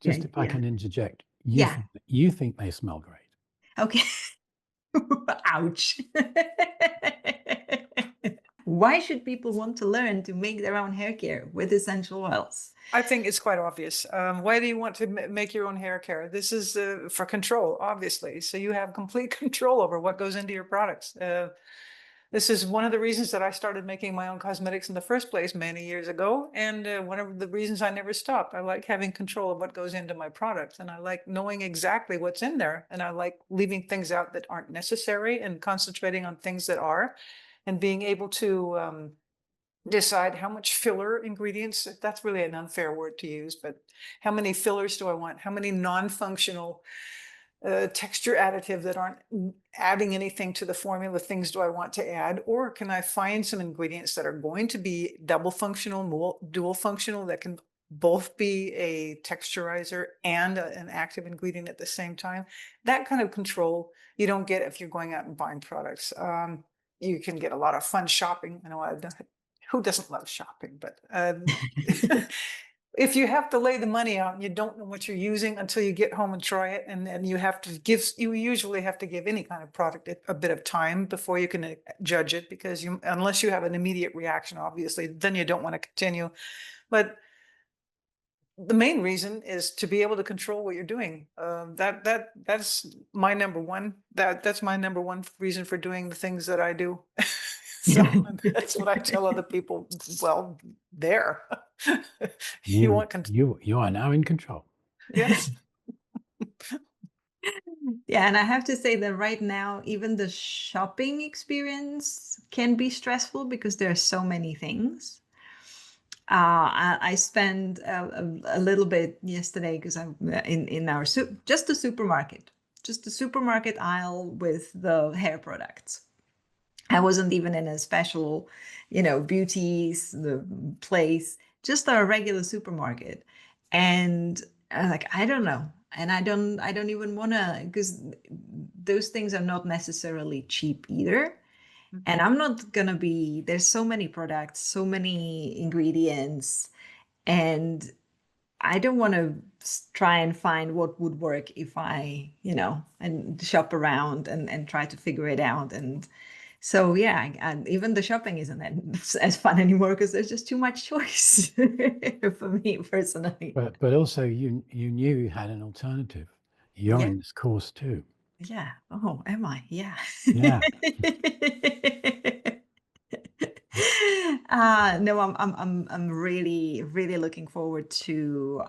Just if I can interject, Yeah. you think they smell great. Okay. Ouch. Why should people want to learn to make their own hair care with essential oils? I think it's quite obvious. Why do you want to make your own hair care? This is for control, obviously. So you have complete control over what goes into your products. This is one of the reasons that I started making my own cosmetics in the first place many years ago. And one of the reasons I never stopped. I like having control of what goes into my products. And I like knowing exactly what's in there. And I like leaving things out that aren't necessary and concentrating on things that are. And being able to decide how much filler ingredients, that's really an unfair word to use, but how many fillers do I want? How many non-functional texture additive that aren't adding anything to the formula things do I want to add? Or can I find some ingredients that are going to be double functional, dual functional, that can both be a texturizer and an active ingredient at the same time? That kind of control you don't get if you're going out and buying products. You can get a lot of fun shopping. I know I've done it. Who doesn't love shopping? But if you have to lay the money out and you don't know what you're using until you get home and try it, and then you usually have to give any kind of product a bit of time before you can judge it, because unless you have an immediate reaction, obviously, then you don't want to continue. But the main reason is to be able to control what you're doing. That's my number one. That's my number one reason for doing the things that I do. So that's what I tell other people. Well, there. You want control. You are now in control. Yes. Yeah, and I have to say that right now, even the shopping experience can be stressful because there are so many things. I spent a little bit yesterday because I'm in our just the supermarket aisle with the hair products. I wasn't even in a special, beauties the place, just a regular supermarket, and I don't know, and I don't even want to, because those things are not necessarily cheap either. And I'm not gonna be, there's so many products, so many ingredients, and I don't want to try and find what would work if I, and shop around and try to figure it out. And so, yeah, and even the shopping isn't as fun anymore because there's just too much choice for me personally. But also you knew you had an alternative. You're Yeah. in this course too. Yeah. Oh, am I? Yeah. Yeah. No, I'm really, really looking forward to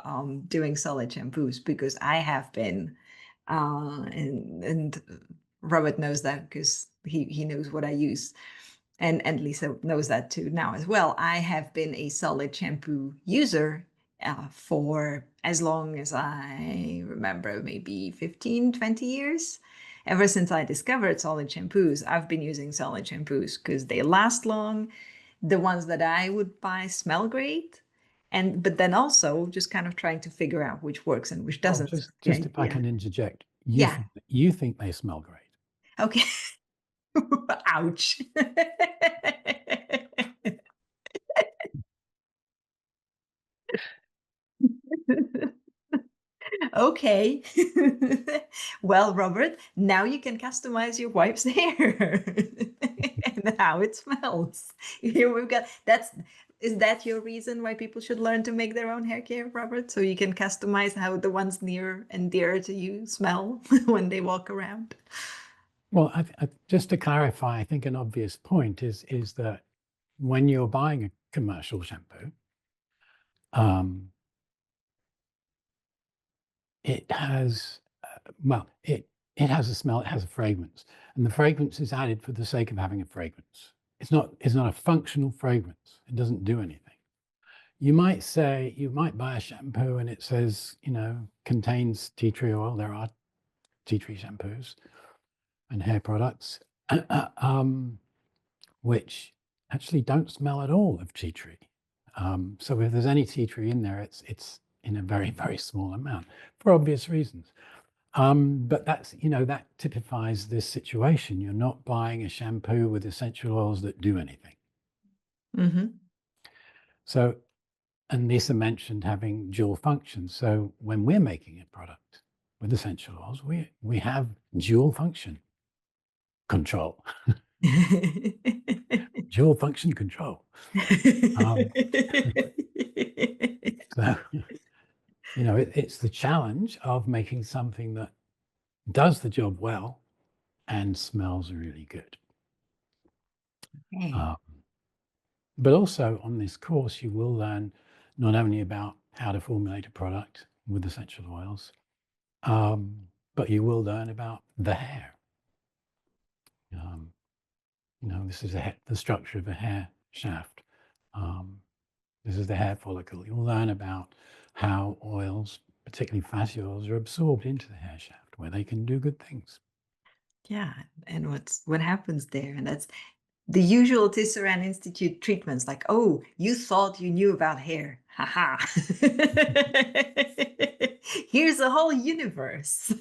doing solid shampoos because I have been, and Robert knows that because he knows what I use, and Lisa knows that too now as well. I have been a solid shampoo user for as long as I remember, maybe 15, 20 years. Ever since I discovered solid shampoos, I've been using solid shampoos because they last long. The ones that I would buy smell great. But then also just kind of trying to figure out which works and which Well, doesn't. just if I can interject, Yeah. you think they smell great. Okay. Ouch. Okay. Well, Robert, now you can customize your wife's hair and how it smells. Here we've got is that your reason why people should learn to make their own hair care, Robert? So you can customize how the ones near and dear to you smell when they walk around? Well, just to clarify, I think an obvious point is that when you're buying a commercial shampoo, it has it has a smell, it has a fragrance, and the fragrance is added for the sake of having a fragrance. It's not a functional fragrance. It doesn't do anything. You might buy a shampoo and it says, contains tea tree oil. There are tea tree shampoos and hair products, which actually don't smell at all of tea tree. So if there's any tea tree in there, it's in a very, very small amount for obvious reasons. But that typifies this situation. You're not buying a shampoo with essential oils that do anything. Mm-hmm. So And Lisa mentioned having dual functions. So when we're making a product with essential oils, we have dual function control, dual function control. So, it's the challenge of making something that does the job well and smells really good. Okay. But also on this course, you will learn not only about how to formulate a product with essential oils, but you will learn about the hair. This is the structure of a hair shaft. This is the hair follicle. You'll learn about how oils, particularly fatty oils, are absorbed into the hair shaft, where they can do good things. Yeah, and what happens there, and that's the usual Tisserand Institute treatments, like, oh, you thought you knew about hair. Haha. Here's a whole universe.